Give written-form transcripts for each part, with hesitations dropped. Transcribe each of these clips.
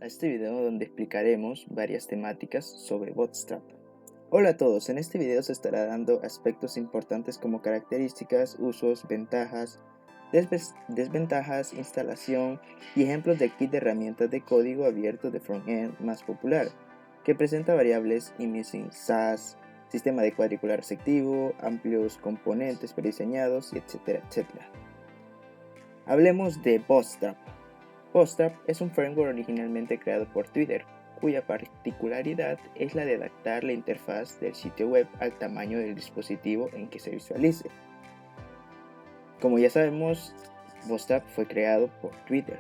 a este video donde explicaremos varias temáticas sobre Bootstrap. Hola a todos, en este video se estará dando aspectos importantes como características, usos, ventajas, desventajas, instalación y ejemplos de kit de herramientas de código abierto de frontend más popular, que presenta variables emitting SAS, sistema de cuadrícula receptivo, amplios componentes prediseñados, etc. Hablemos de Bootstrap. Bootstrap es un framework originalmente creado por Twitter, cuya particularidad es la de adaptar la interfaz del sitio web al tamaño del dispositivo en que se visualice. Como ya sabemos, Bootstrap fue creado por Twitter,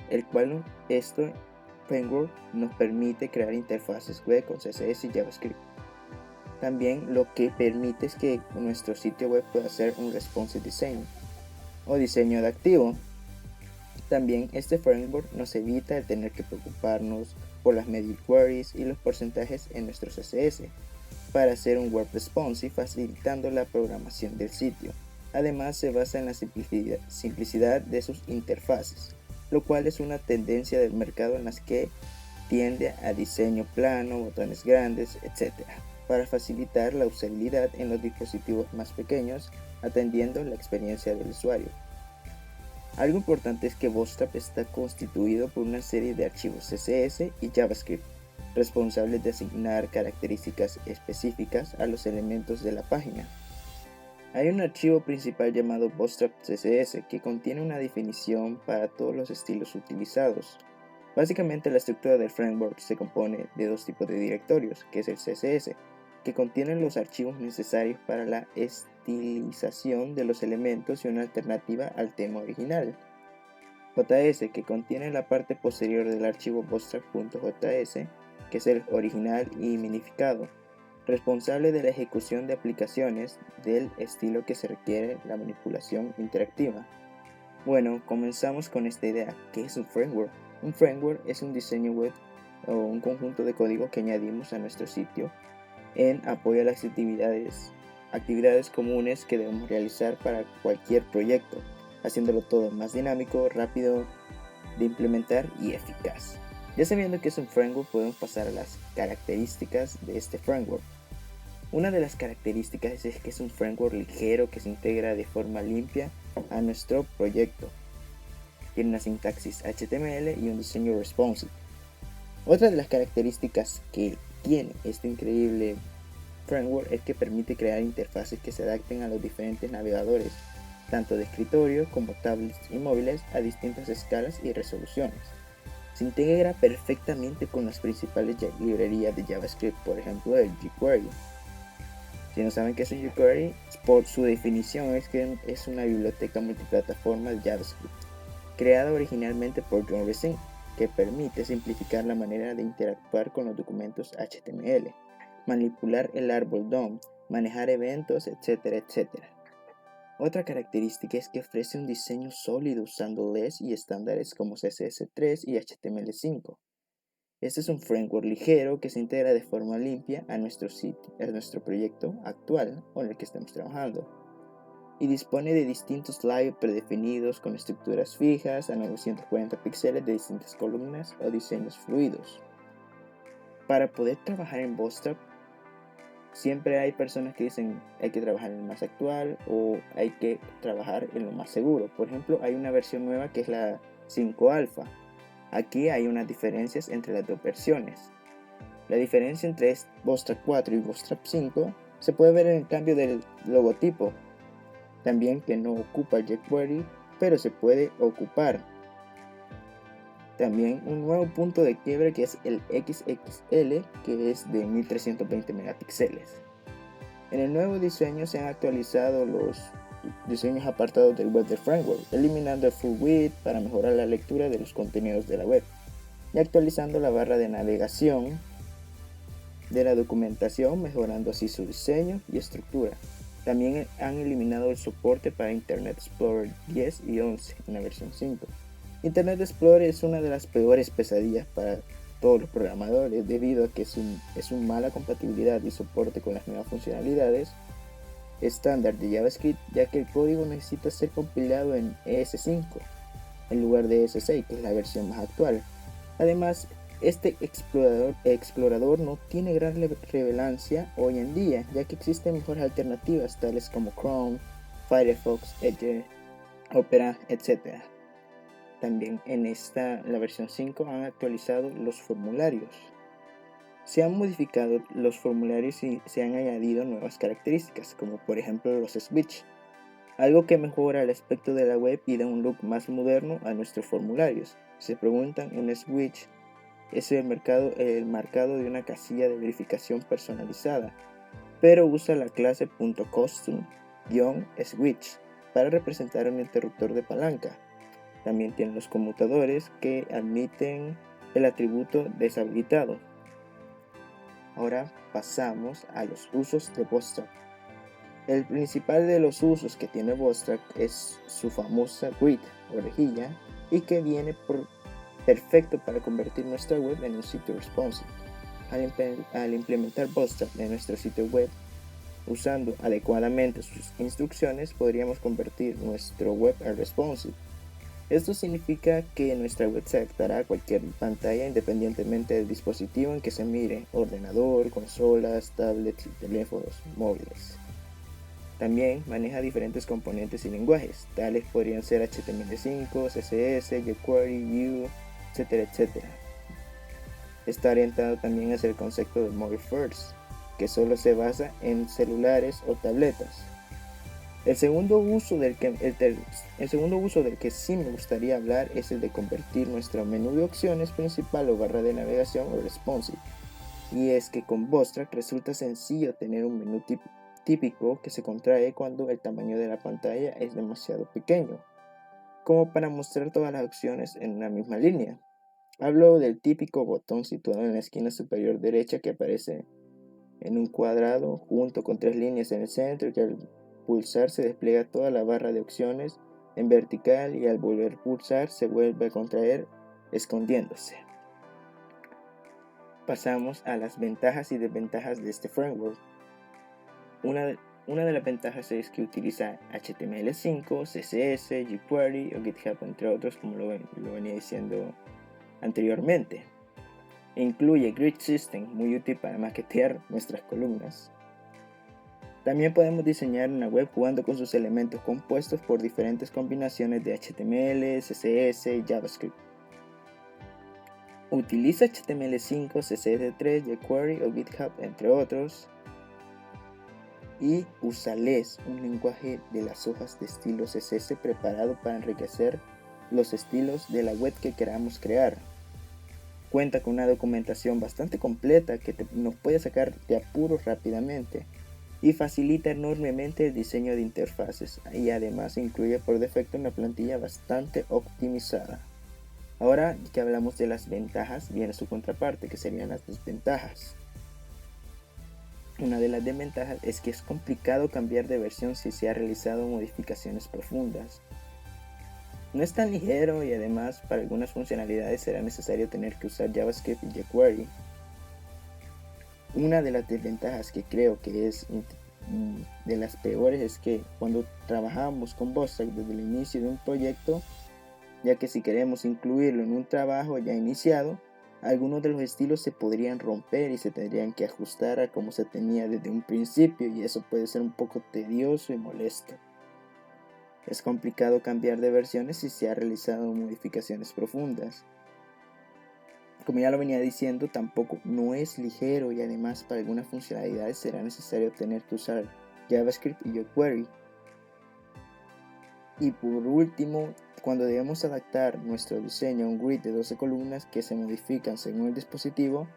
el cual este framework nos permite crear interfaces web con CSS y JavaScript. También lo que permite es que nuestro sitio web pueda hacer un responsive design o diseño adaptivo. También este framework nos evita el tener que preocuparnos por las media queries y los porcentajes en nuestro CSS para hacer un web responsive, facilitando la programación del sitio. Además, se basa en la simplicidad de sus interfaces, lo cual es una tendencia del mercado en las que tiende a diseño plano, botones grandes, etc., para facilitar la usabilidad en los dispositivos más pequeños, atendiendo la experiencia del usuario. Algo importante es que Bootstrap está constituido por una serie de archivos CSS y JavaScript, responsables de asignar características específicas a los elementos de la página. Hay un archivo principal llamado Bootstrap CSS que contiene una definición para todos los estilos utilizados. Básicamente, la estructura del framework se compone de dos tipos de directorios, que es el CSS, que contienen los archivos necesarios para la estilización de los elementos y una alternativa al tema original. JS, que contiene la parte posterior del archivo bootstrap.js, que es el original y minificado, responsable de la ejecución de aplicaciones del estilo que se requiere la manipulación interactiva. Bueno, comenzamos con esta idea. ¿Qué es un framework? Un framework es un diseño web o un conjunto de código que añadimos a nuestro sitio en apoyo a las actividades comunes que debemos realizar para cualquier proyecto, haciéndolo todo más dinámico, rápido de implementar y eficaz. Ya sabiendo que es un framework, podemos pasar a las características de este framework. Una de las características es que es un framework ligero que se integra de forma limpia a nuestro proyecto. Tiene una sintaxis HTML y un diseño responsive. Otra de las características que tiene este increíble framework es que permite crear interfaces que se adapten a los diferentes navegadores, tanto de escritorio como tablets y móviles, a distintas escalas y resoluciones. Se integra perfectamente con las principales librerías de JavaScript, por ejemplo el jQuery. Si no saben qué es un jQuery, por su definición es que es una biblioteca multiplataforma de JavaScript, creada originalmente por John Racine, que permite simplificar la manera de interactuar con los documentos HTML, manipular el árbol DOM, manejar eventos, etc. Otra característica es que ofrece un diseño sólido usando LESS y estándares como CSS3 y HTML5. Este es un framework ligero que se integra de forma limpia a nuestro proyecto actual o en el que estamos trabajando, y dispone de distintos layouts predefinidos con estructuras fijas a 940 píxeles de distintas columnas o diseños fluidos. Para poder trabajar en Bootstrap, siempre hay personas que dicen hay que trabajar en el más actual o hay que trabajar en lo más seguro. Por ejemplo, hay una versión nueva que es la 5 Alpha. Aquí hay unas diferencias entre las dos versiones. La diferencia entre Bootstrap 4 y Bootstrap 5 se puede ver en el cambio del logotipo. También que no ocupa jQuery, pero se puede ocupar. También un nuevo punto de quiebre que es el XXL, que es de 1320 megapíxeles. En el nuevo diseño se han actualizado los diseños apartados del web del framework, eliminando el full width para mejorar la lectura de los contenidos de la web y actualizando la barra de navegación de la documentación, mejorando así su diseño y estructura. También han eliminado el soporte para Internet Explorer 10 y 11 en la versión 5. Internet Explorer es una de las peores pesadillas para todos los programadores debido a que es una mala compatibilidad y soporte con las nuevas funcionalidades estándar de JavaScript, ya que el código necesita ser compilado en ES5 en lugar de ES6, que es la versión más actual. Además, este explorador no tiene gran relevancia hoy en día, ya que existen mejores alternativas tales como Chrome, Firefox, Edge, Opera, etc. También en la versión 5 han actualizado los formularios. Se han modificado los formularios y se han añadido nuevas características, como por ejemplo los switch, algo que mejora el aspecto de la web y da un look más moderno a nuestros formularios. Si se preguntan, un switch es el marcado de una casilla de verificación personalizada, pero usa la clase .custom-switch para representar un interruptor de palanca. También tiene los conmutadores que admiten el atributo deshabilitado. Ahora pasamos a los usos de Bootstrap. El principal de los usos que tiene Bootstrap es su famosa grid o rejilla y que viene perfecto para convertir nuestra web en un sitio responsive. Al implementar Bootstrap en nuestro sitio web usando adecuadamente sus instrucciones, podríamos convertir nuestro web en responsive. Esto significa que nuestra web se adaptará a cualquier pantalla independientemente del dispositivo en que se mire: ordenador, consolas, tablets y teléfonos móviles. También maneja diferentes componentes y lenguajes, tales podrían ser HTML5, CSS, jQuery, Vue, etc. Está orientado también hacia el concepto de Mobile First, que solo se basa en celulares o tabletas. El segundo uso del que sí me gustaría hablar es el de convertir nuestro menú de opciones principal o barra de navegación o responsive. Y es que con Bootstrap resulta sencillo tener un menú típico que se contrae cuando el tamaño de la pantalla es demasiado pequeño, como para mostrar todas las opciones en una misma línea. Hablo del típico botón situado en la esquina superior derecha que aparece en un cuadrado junto con 3 líneas en el centro, que al pulsar se despliega toda la barra de opciones en vertical y al volver a pulsar se vuelve a contraer escondiéndose. Pasamos a las ventajas y desventajas de este framework. Una de las ventajas es que utiliza HTML5, CSS, jQuery o GitHub, entre otros, como lo venía diciendo anteriormente. Incluye Grid System, muy útil para maquetear nuestras columnas. También podemos diseñar una web jugando con sus elementos compuestos por diferentes combinaciones de HTML, CSS y JavaScript. Utiliza HTML5, CSS3, jQuery o GitHub, entre otros. Y usa Less, un lenguaje de las hojas de estilo CSS preparado para enriquecer los estilos de la web que queramos crear. Cuenta con una documentación bastante completa que nos puede sacar de apuros rápidamente y facilita enormemente el diseño de interfaces, y además incluye por defecto una plantilla bastante optimizada. Ahora que hablamos de las ventajas, viene su contraparte, que serían las desventajas. Una de las desventajas es que es complicado cambiar de versión si se ha realizado modificaciones profundas. No es tan ligero y además para algunas funcionalidades será necesario tener que usar JavaScript y jQuery. Una de las desventajas que creo que es de las peores es que cuando trabajamos con Bootstrap desde el inicio de un proyecto, ya que si queremos incluirlo en un trabajo ya iniciado, algunos de los estilos se podrían romper y se tendrían que ajustar a como se tenía desde un principio, y eso puede ser un poco tedioso y molesto. Es complicado cambiar de versiones si se ha realizado modificaciones profundas. Como ya lo venía diciendo, tampoco no es ligero y además para algunas funcionalidades será necesario tener que usar JavaScript y jQuery. Y por último, cuando debemos adaptar nuestro diseño a un grid de 12 columnas que se modifican según el dispositivo,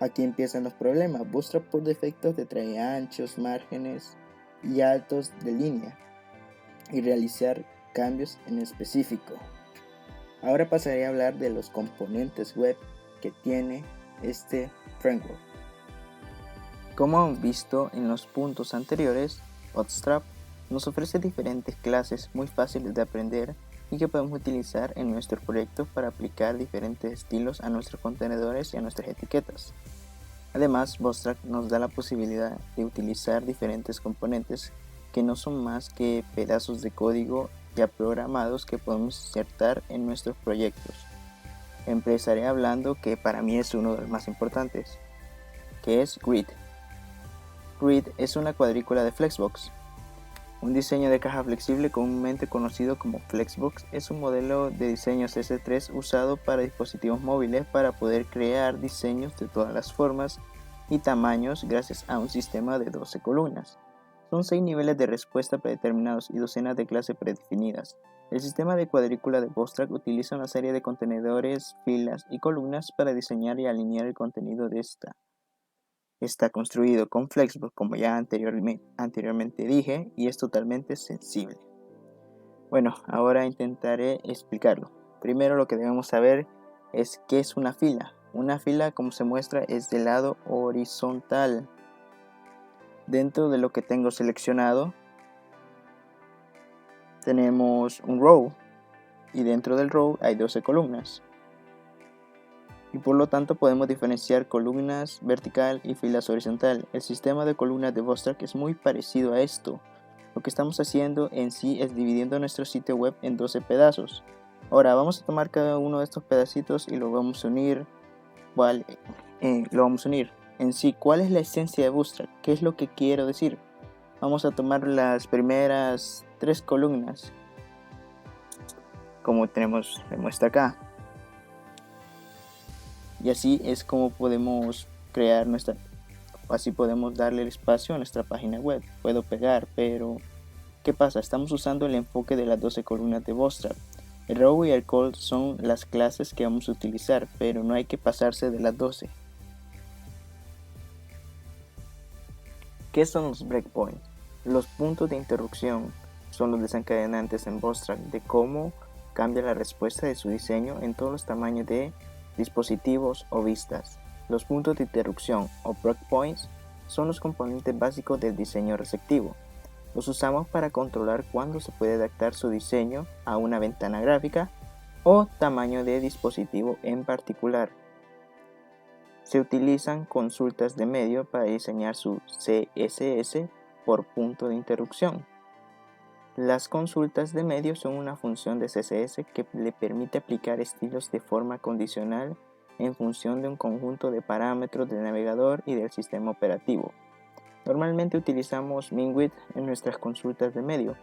aquí empiezan los problemas. Bootstrap por defecto te trae anchos, márgenes y altos de línea y realizar cambios en específico. Ahora pasaré a hablar de los componentes web que tiene este framework. Como hemos visto en los puntos anteriores, Bootstrap nos ofrece diferentes clases muy fáciles de aprender y que podemos utilizar en nuestros proyectos para aplicar diferentes estilos a nuestros contenedores y a nuestras etiquetas. Además, Bootstrap nos da la posibilidad de utilizar diferentes componentes que no son más que pedazos de código ya programados que podemos insertar en nuestros proyectos. empezaré hablando que para mí es uno de los más importantes, que es Grid. Grid es una cuadrícula de Flexbox. Un diseño de caja flexible comúnmente conocido como Flexbox es un modelo de diseño CS3 usado para dispositivos móviles para poder crear diseños de todas las formas y tamaños gracias a un sistema de 12 columnas. Son 6 niveles de respuesta predeterminados y docenas de clases predefinidas. El sistema de cuadrícula de Bootstrap utiliza una serie de contenedores, filas y columnas para diseñar y alinear el contenido de esta. Está construido con Flexbox, como ya anteriormente dije, y es totalmente sensible. Bueno, ahora intentaré explicarlo. Primero lo que debemos saber es qué es una fila. Una fila, como se muestra, es del lado horizontal. Dentro de lo que tengo seleccionado tenemos un row y dentro del row hay 12 columnas. Y por lo tanto podemos diferenciar columnas vertical y filas horizontal. El sistema de columnas de Bootstrap es muy parecido a esto. Lo que estamos haciendo en sí es dividiendo nuestro sitio web en 12 pedazos. Ahora vamos a tomar cada uno de estos pedacitos y lo vamos a unir. En sí, ¿cuál es la esencia de Bootstrap? ¿Qué es lo que quiero decir? Vamos a tomar las primeras 3 columnas, como tenemos de muestra acá. Y así es como podemos crear así podemos darle el espacio a nuestra página web. Puedo pegar, pero ¿qué pasa? Estamos usando el enfoque de las 12 columnas de Bootstrap. El row y el call son las clases que vamos a utilizar, pero no hay que pasarse de las 12. ¿Qué son los breakpoints? Los puntos de interrupción son los desencadenantes en Bootstrap de cómo cambia la respuesta de su diseño en todos los tamaños de dispositivos o vistas. Los puntos de interrupción o breakpoints son los componentes básicos del diseño receptivo. Los usamos para controlar cuándo se puede adaptar su diseño a una ventana gráfica o tamaño de dispositivo en particular. Se utilizan consultas de medio para diseñar su CSS por punto de interrupción. Las consultas de medio son una función de CSS que le permite aplicar estilos de forma condicional en función de un conjunto de parámetros del navegador y del sistema operativo. Normalmente utilizamos min-width en nuestras consultas de medio.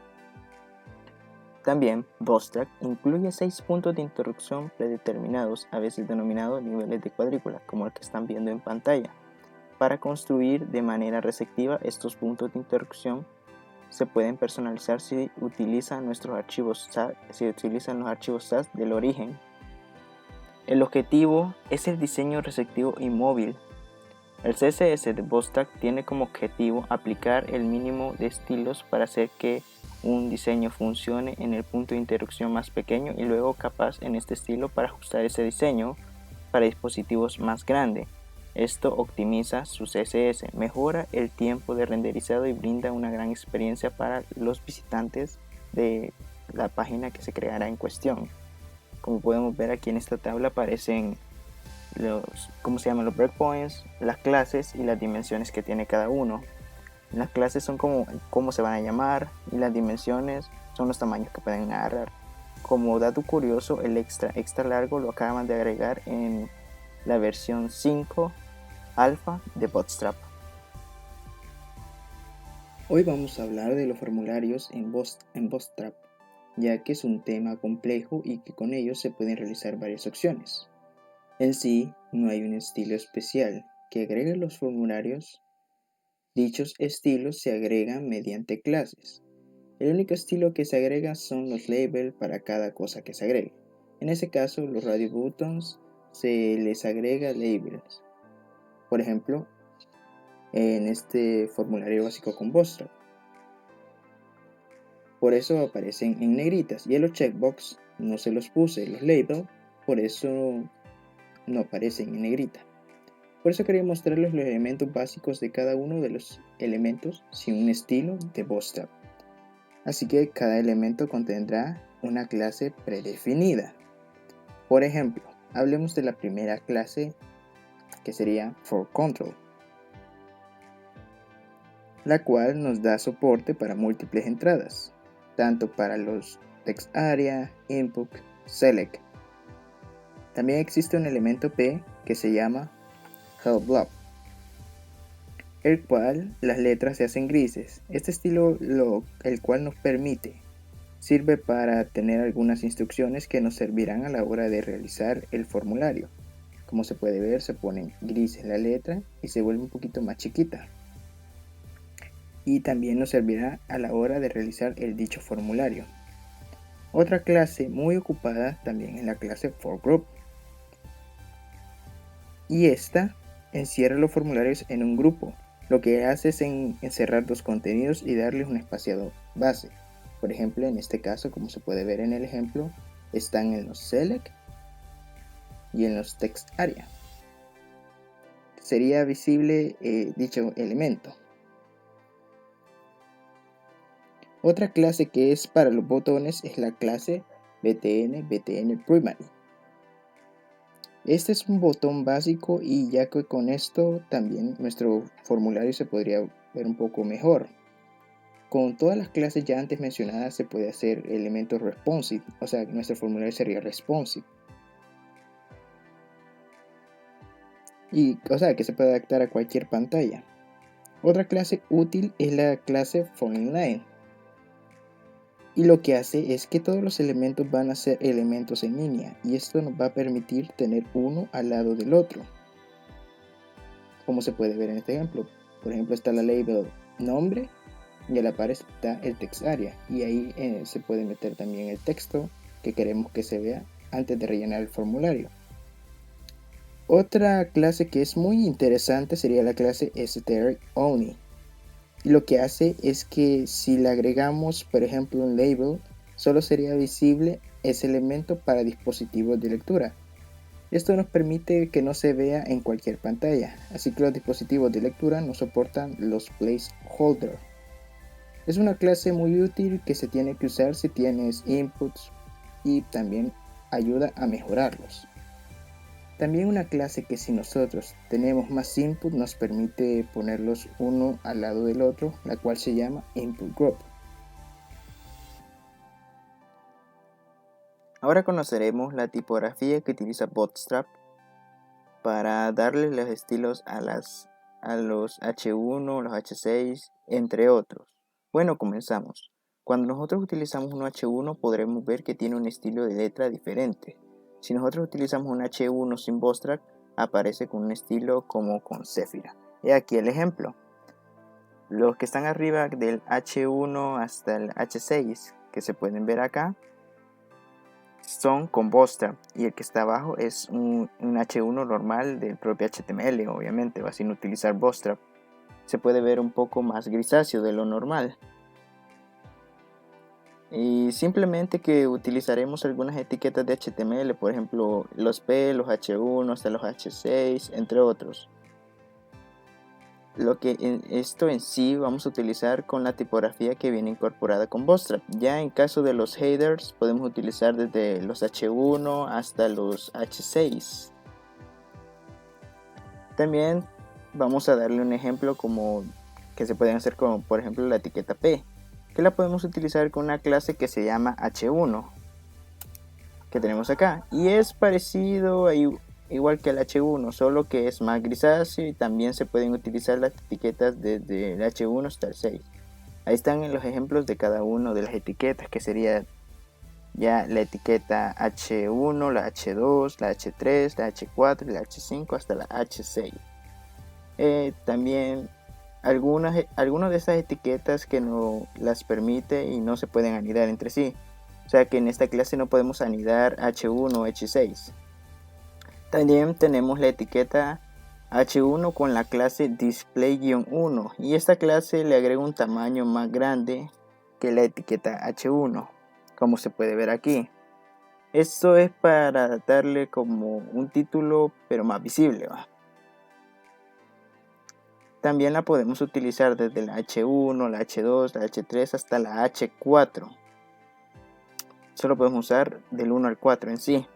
También Bootstrap incluye 6 puntos de interrupción predeterminados, a veces denominados niveles de cuadrícula, como el que están viendo en pantalla. Para construir de manera receptiva estos puntos de interrupción se pueden personalizar si utilizan los archivos SAS del origen. El objetivo es el diseño receptivo y móvil. El CSS de Bootstrap tiene como objetivo aplicar el mínimo de estilos para hacer que un diseño funcione en el punto de interrupción más pequeño y luego capaz en este estilo para ajustar ese diseño para dispositivos más grandes. Esto optimiza su CSS, mejora el tiempo de renderizado y brinda una gran experiencia para los visitantes de la página que se creará en cuestión. Como podemos ver aquí en esta tabla aparecen los breakpoints, las clases y las dimensiones que tiene cada uno. Las clases son cómo se van a llamar y las dimensiones son los tamaños que pueden agarrar. Como dato curioso, el extra largo lo acaban de agregar en la versión 5 alfa de Bootstrap. Hoy vamos a hablar de los formularios en Bootstrap, ya que es un tema complejo y que con ellos se pueden realizar varias opciones. En sí, no hay un estilo especial que agregue los formularios. Dichos estilos se agregan mediante clases. El único estilo que se agrega son los labels para cada cosa que se agregue. En ese caso, los radio buttons se les agrega labels. Por ejemplo, en este formulario básico con Bootstrap. Por eso aparecen en negritas. Y en los checkbox no se los puse los labels, por eso no aparecen en negrita. Por eso quería mostrarles los elementos básicos de cada uno de los elementos sin un estilo de Bootstrap. Así que cada elemento contendrá una clase predefinida. Por ejemplo, hablemos de la primera clase, que sería ForControl, la cual nos da soporte para múltiples entradas, tanto para los text area, input, select. También existe un elemento P que se llama Help Block, el cual las letras se hacen grises. Este estilo, el cual nos sirve para tener algunas instrucciones que nos servirán a la hora de realizar el formulario. Como se puede ver, se pone gris en la letra y se vuelve un poquito más chiquita. Y también nos servirá a la hora de realizar el dicho formulario. Otra clase muy ocupada también es la clase forGroup. Y esta encierra los formularios en un grupo. Lo que hace es encerrar dos contenidos y darles un espaciado base. Por ejemplo, en este caso, como se puede ver en el ejemplo, están en los select y en los text area. Sería visible dicho elemento. Otra clase que es para los botones es la clase btn primary. Este es un botón básico y ya que con esto también nuestro formulario se podría ver un poco mejor. Con todas las clases ya antes mencionadas se puede hacer elementos responsive, o sea, nuestro formulario sería responsive. Y, o sea, que se puede adaptar a cualquier pantalla. Otra clase útil es la clase FontInline. Y lo que hace es que todos los elementos van a ser elementos en línea y esto nos va a permitir tener uno al lado del otro. Como se puede ver en este ejemplo. Por ejemplo, está la label nombre y a la par está el text area y ahí se puede meter también el texto que queremos que se vea antes de rellenar el formulario. Otra clase que es muy interesante sería la clase str_only. Y lo que hace es que si le agregamos, por ejemplo, un label, solo sería visible ese elemento para dispositivos de lectura. Esto nos permite que no se vea en cualquier pantalla, así que los dispositivos de lectura no soportan los placeholders. Es una clase muy útil que se tiene que usar si tienes inputs y también ayuda a mejorarlos. También una clase que si nosotros tenemos más input nos permite ponerlos uno al lado del otro, la cual se llama input group. Ahora conoceremos la tipografía que utiliza Bootstrap para darle los estilos a los H1, los H6, entre otros. Bueno, comenzamos. Cuando nosotros utilizamos un H1 podremos ver que tiene un estilo de letra diferente. Si nosotros utilizamos un H1 sin Bootstrap, aparece con un estilo como con Zephyra. He aquí el ejemplo. Los que están arriba del H1 hasta el H6, que se pueden ver acá, son con Bootstrap, y el que está abajo es un H1 normal del propio HTML, obviamente, va sin utilizar Bootstrap. Se puede ver un poco más grisáceo de lo normal. Y simplemente que utilizaremos algunas etiquetas de HTML, por ejemplo los P, los H1 hasta los H6, entre otros. Lo que esto en sí vamos a utilizar con la tipografía que viene incorporada con Bootstrap. Ya en caso de los headers podemos utilizar desde los H1 hasta los H6. También vamos a darle un ejemplo como que se pueden hacer como por ejemplo la etiqueta P, que la podemos utilizar con una clase que se llama H1 que tenemos acá y es parecido igual que el H1, solo que es más grisáceo y también se pueden utilizar las etiquetas desde el H1 hasta el 6. Ahí están los ejemplos de cada una de las etiquetas, que sería ya la etiqueta H1, la H2, la H3, la H4 y la H5 hasta la H6. También algunas de esas etiquetas que no las permite y no se pueden anidar entre sí. O sea que en esta clase no podemos anidar H1 o H6. También tenemos la etiqueta H1 con la clase display-1 y esta clase le agrega un tamaño más grande que la etiqueta H1, como se puede ver aquí. Esto es para darle como un título pero más visible, ¿va? También la podemos utilizar desde la H1, la H2, la H3 hasta la H4. Solo podemos usar del 1 al 4 en sí.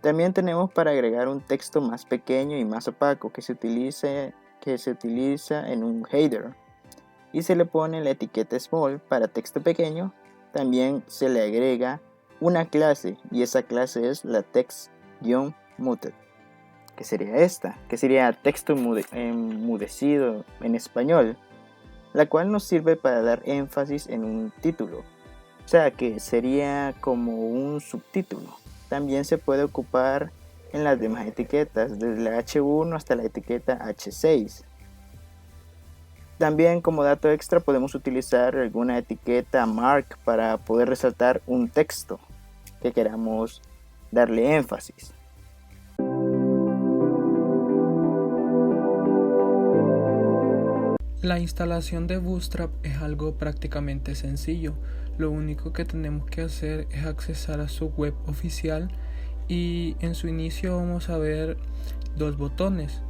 También tenemos para agregar un texto más pequeño y más opaco que se utiliza en un header y se le pone la etiqueta small para texto pequeño. También se le agrega una clase y esa clase es la text muted, que sería esta, que sería texto enmudecido en español, la cual nos sirve para dar énfasis en un título, o sea que sería como un subtítulo. También se puede ocupar en las demás etiquetas, desde la H1 hasta la etiqueta H6. También como dato extra podemos utilizar alguna etiqueta mark para poder resaltar un texto que queramos darle énfasis. La instalación de Bootstrap es algo prácticamente sencillo. Lo único que tenemos que hacer es accesar a su web oficial y en su inicio vamos a ver dos botones.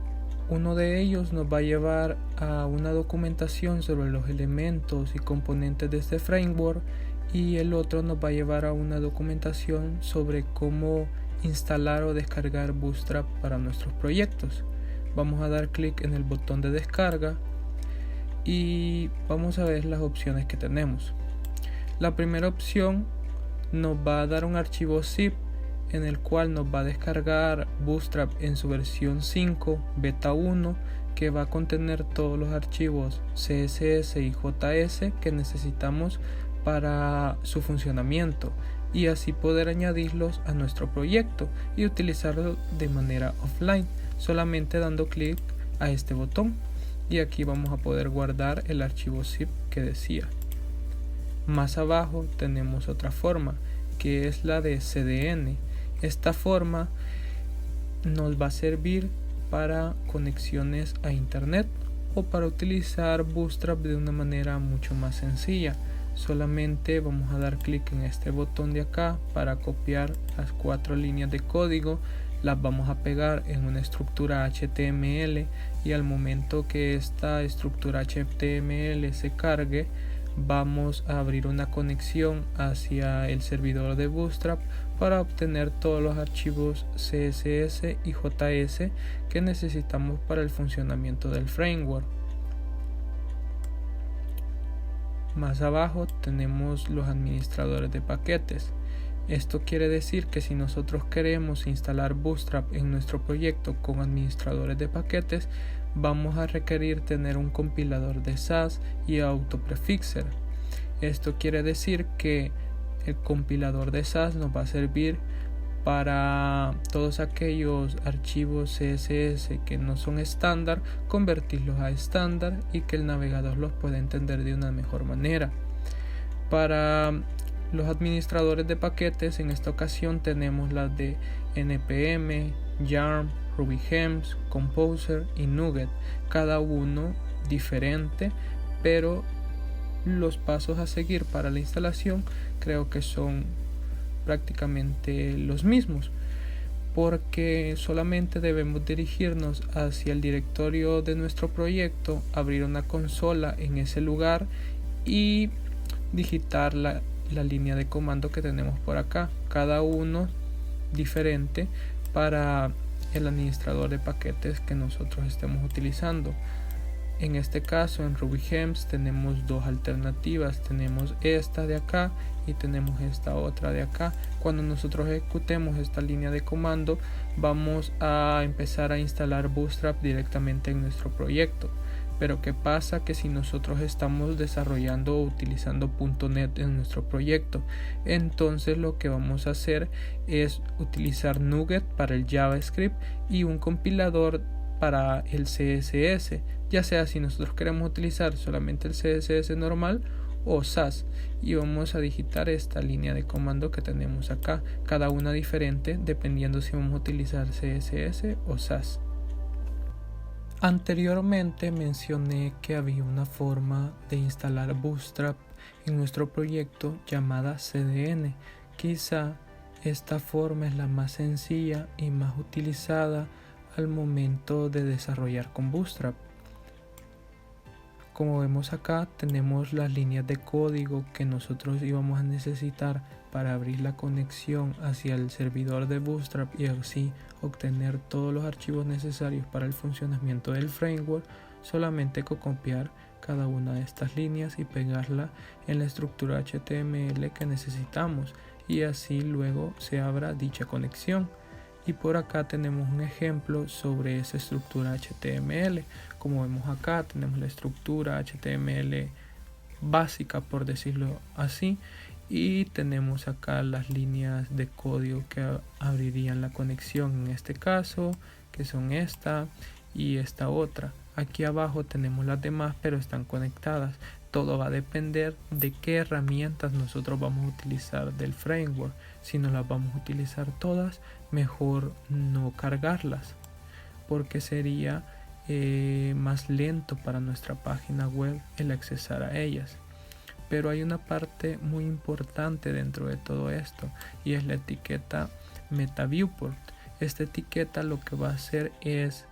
Uno de ellos nos va a llevar a una documentación sobre los elementos y componentes de este framework y el otro nos va a llevar a una documentación sobre cómo instalar o descargar Bootstrap para nuestros proyectos. Vamos a dar clic en el botón de descarga y vamos a ver las opciones que tenemos. La primera opción nos va a dar un archivo zip en el cual nos va a descargar Bootstrap en su versión 5 beta 1, que va a contener todos los archivos CSS y JS que necesitamos para su funcionamiento y así poder añadirlos a nuestro proyecto y utilizarlo de manera offline, solamente dando clic a este botón. Y aquí vamos a poder guardar el archivo zip que decía. Más abajo tenemos otra forma, que es la de CDN. Esta forma nos va a servir para conexiones a internet o para utilizar Bootstrap de una manera mucho más sencilla. Solamente vamos a dar clic en este botón de acá para copiar las 4 líneas de código, las vamos a pegar en una estructura HTML y al momento que esta estructura HTML se cargue, vamos a abrir una conexión hacia el servidor de Bootstrap para obtener todos los archivos CSS y JS que necesitamos para el funcionamiento del framework. Más abajo tenemos los administradores de paquetes. Esto quiere decir que si nosotros queremos instalar Bootstrap en nuestro proyecto con administradores de paquetes, vamos a requerir tener un compilador de Sass y autoprefixer. Esto quiere decir que el compilador de Sass nos va a servir para todos aquellos archivos CSS que no son estándar, convertirlos a estándar y que el navegador los pueda entender de una mejor manera. Para los administradores de paquetes, en esta ocasión tenemos las de npm, yarn, RubyGems, Composer y NuGet, cada uno diferente, pero los pasos a seguir para la instalación creo que son prácticamente los mismos, porque solamente debemos dirigirnos hacia el directorio de nuestro proyecto, abrir una consola en ese lugar y digitar la línea de comando que tenemos por acá, cada uno diferente para el administrador de paquetes que nosotros estemos utilizando. En este caso en RubyGems tenemos dos alternativas, tenemos esta de acá y tenemos esta otra de acá. Cuando nosotros ejecutemos esta línea de comando vamos a empezar a instalar Bootstrap directamente en nuestro proyecto. Pero ¿qué pasa? Que si nosotros estamos desarrollando o utilizando .NET en nuestro proyecto, entonces lo que vamos a hacer es utilizar NuGet para el JavaScript y un compilador para el CSS, ya sea si nosotros queremos utilizar solamente el CSS normal o Sass, y vamos a digitar esta línea de comando que tenemos acá, cada una diferente dependiendo si vamos a utilizar CSS o Sass. Anteriormente mencioné que había una forma de instalar Bootstrap en nuestro proyecto llamada CDN. Quizá esta forma es la más sencilla y más utilizada al momento de desarrollar con Bootstrap. Como vemos acá tenemos las líneas de código que nosotros íbamos a necesitar para abrir la conexión hacia el servidor de Bootstrap y así obtener todos los archivos necesarios para el funcionamiento del framework, solamente con copiar cada una de estas líneas y pegarla en la estructura HTML que necesitamos y así luego se abra dicha conexión. Y por acá tenemos un ejemplo sobre esa estructura HTML. Como vemos acá, tenemos la estructura HTML básica, por decirlo así, y tenemos acá las líneas de código que abrirían la conexión en este caso, que son esta y esta otra. Aquí abajo tenemos las demás, pero están conectadas. Todo va a depender de qué herramientas nosotros vamos a utilizar del framework. Si no las vamos a utilizar todas, mejor no cargarlas, porque sería más lento para nuestra página web el accesar a ellas. Pero hay una parte muy importante dentro de todo esto, y es la etiqueta Meta Viewport. Esta etiqueta lo que va a hacer es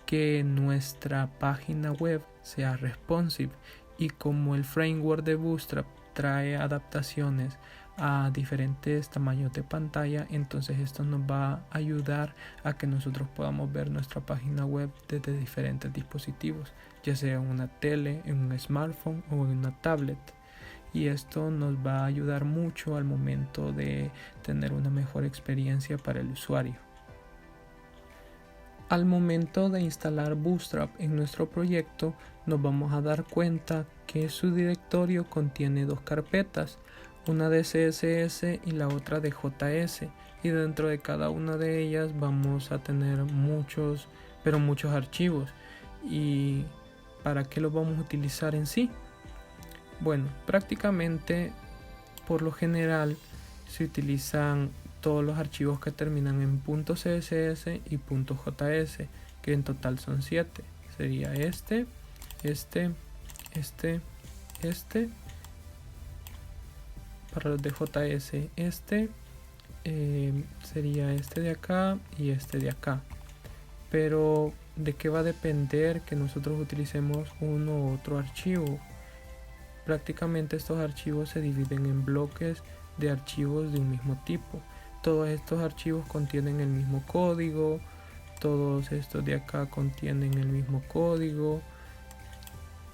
que nuestra página web sea responsive, y como el framework de Bootstrap trae adaptaciones a diferentes tamaños de pantalla, entonces esto nos va a ayudar a que nosotros podamos ver nuestra página web desde diferentes dispositivos, ya sea en una tele, en un smartphone o en una tablet. Y esto nos va a ayudar mucho al momento de tener una mejor experiencia para el usuario. Al momento de instalar Bootstrap en nuestro proyecto, nos vamos a dar cuenta que su directorio contiene dos carpetas, una de CSS y la otra de JS, y dentro de cada una de ellas vamos a tener muchos archivos. ¿Y para qué los vamos a utilizar en sí? Bueno, prácticamente por lo general se utilizan todos los archivos que terminan en .css y .js, que en total son 7. Sería este. Para los de JS, sería este de acá y este de acá. Pero ¿de qué va a depender que nosotros utilicemos uno u otro archivo? Prácticamente estos archivos se dividen en bloques de archivos de un mismo tipo. Todos estos archivos contienen el mismo código, todos estos de acá contienen el mismo código,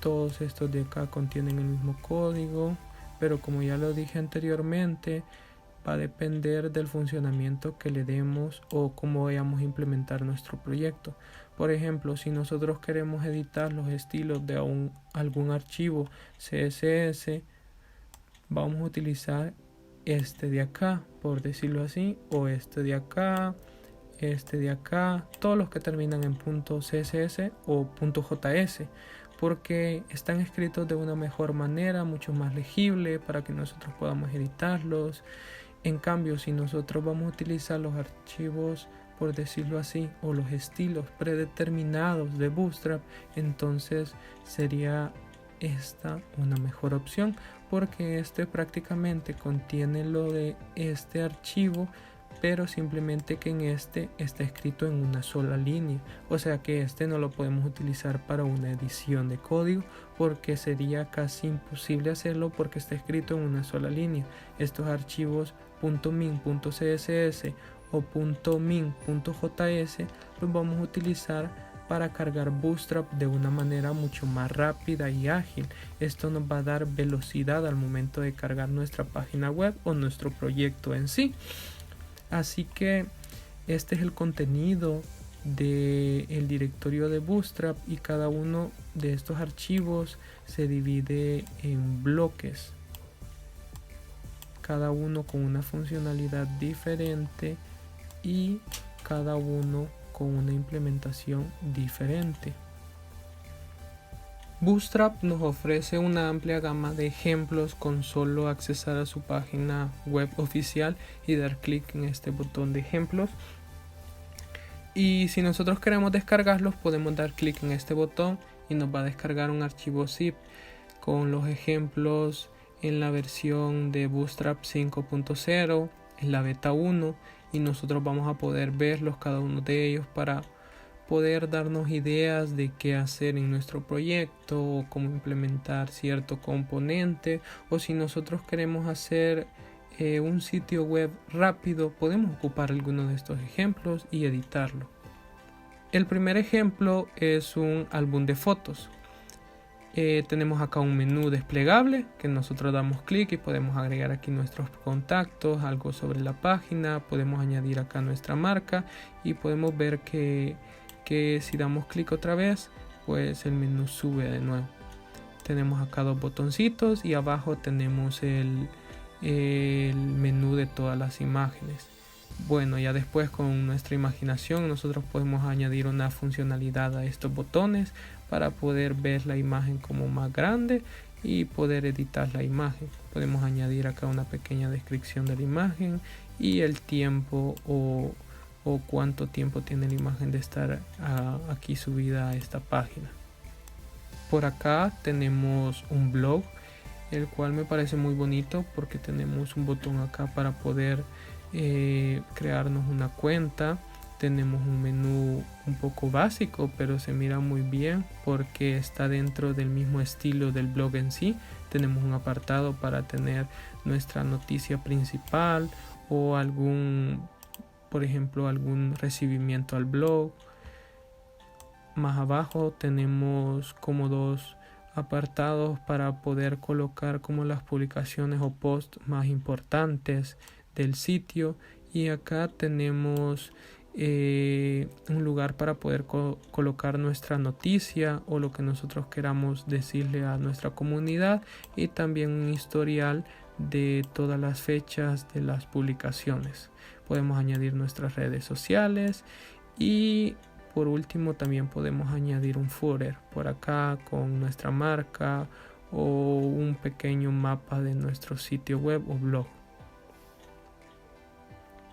todos estos de acá contienen el mismo código, pero como ya lo dije anteriormente, va a depender del funcionamiento que le demos o cómo vayamos a implementar nuestro proyecto. Por ejemplo, si nosotros queremos editar los estilos de algún archivo CSS, vamos a utilizar este de acá, por decirlo así, o este de acá, todos los que terminan en .css o .js, porque están escritos de una mejor manera, mucho más legible para que nosotros podamos editarlos. En cambio, si nosotros vamos a utilizar los archivos, por decirlo así, o los estilos predeterminados de Bootstrap, entonces sería esta una mejor opción, porque este prácticamente contiene lo de este archivo, pero simplemente que en este está escrito en una sola línea, o sea que este no lo podemos utilizar para una edición de código, porque sería casi imposible hacerlo porque está escrito en una sola línea. Estos archivos .min.css o .min.js los vamos a utilizar para cargar Bootstrap de una manera mucho más rápida y ágil. Esto nos va a dar velocidad al momento de cargar nuestra página web o nuestro proyecto en sí. Así que este es el contenido del directorio de Bootstrap, y cada uno de estos archivos se divide en bloques, cada uno con una funcionalidad diferente y cada uno con una implementación diferente. Bootstrap nos ofrece una amplia gama de ejemplos con solo accesar a su página web oficial y dar clic en este botón de ejemplos. Y si nosotros queremos descargarlos, podemos dar clic en este botón y nos va a descargar un archivo zip con los ejemplos en la versión de Bootstrap 5.0, en la beta 1, y nosotros vamos a poder verlos cada uno de ellos para poder darnos ideas de qué hacer en nuestro proyecto o cómo implementar cierto componente, o si nosotros queremos hacer un sitio web rápido, podemos ocupar alguno de estos ejemplos y editarlo. El primer ejemplo es un álbum de fotos. Tenemos acá un menú desplegable que nosotros damos clic y podemos agregar aquí nuestros contactos, algo sobre la página, podemos añadir acá nuestra marca y podemos ver que si damos clic otra vez, pues el menú sube de nuevo. Tenemos acá dos botoncitos y abajo tenemos el menú de todas las imágenes. Bueno, ya después con nuestra imaginación nosotros podemos añadir una funcionalidad a estos botones para poder ver la imagen como más grande y poder editar la imagen. Podemos añadir acá una pequeña descripción de la imagen y el tiempo o cuánto tiempo tiene la imagen de estar aquí subida a esta página. Por acá tenemos un blog, el cual me parece muy bonito porque tenemos un botón acá para poder crearnos una cuenta. Tenemos un menú un poco básico, pero se mira muy bien porque está dentro del mismo estilo del blog en sí. Tenemos un apartado para tener nuestra noticia principal o por ejemplo, algún recibimiento al blog. Más abajo tenemos como dos apartados para poder colocar como las publicaciones o posts más importantes del sitio, y acá tenemos un lugar para poder colocar nuestra noticia o lo que nosotros queramos decirle a nuestra comunidad, y también un historial de todas las fechas de las publicaciones. Podemos añadir nuestras redes sociales y por último también podemos añadir un footer por acá con nuestra marca o un pequeño mapa de nuestro sitio web o blog.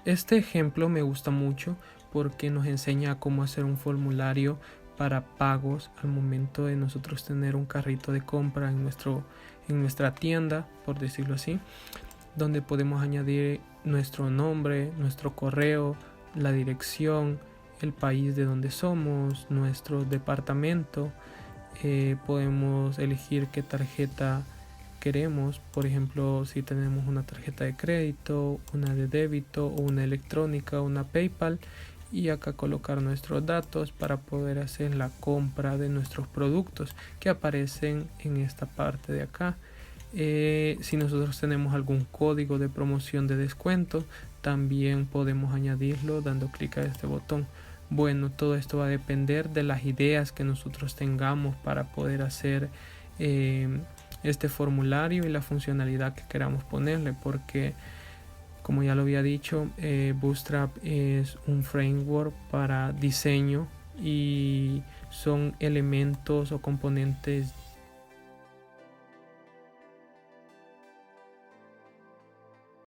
Este ejemplo me gusta mucho porque nos enseña cómo hacer un formulario para pagos al momento de nosotros tener un carrito de compra en nuestra tienda, por decirlo así, donde podemos añadir nuestro nombre, nuestro correo, la dirección, el país de donde somos, nuestro departamento. Podemos elegir qué tarjeta queremos, por ejemplo, si tenemos una tarjeta de crédito, una de débito o una electrónica, una PayPal, y acá colocar nuestros datos para poder hacer la compra de nuestros productos que aparecen en esta parte de acá. Si nosotros tenemos algún código de promoción de descuento, también podemos añadirlo dando clic a este botón. Bueno, todo esto va a depender de las ideas que nosotros tengamos para poder hacer este formulario y la funcionalidad que queramos ponerle, porque como ya lo había dicho, Bootstrap es un framework para diseño y son elementos o componentes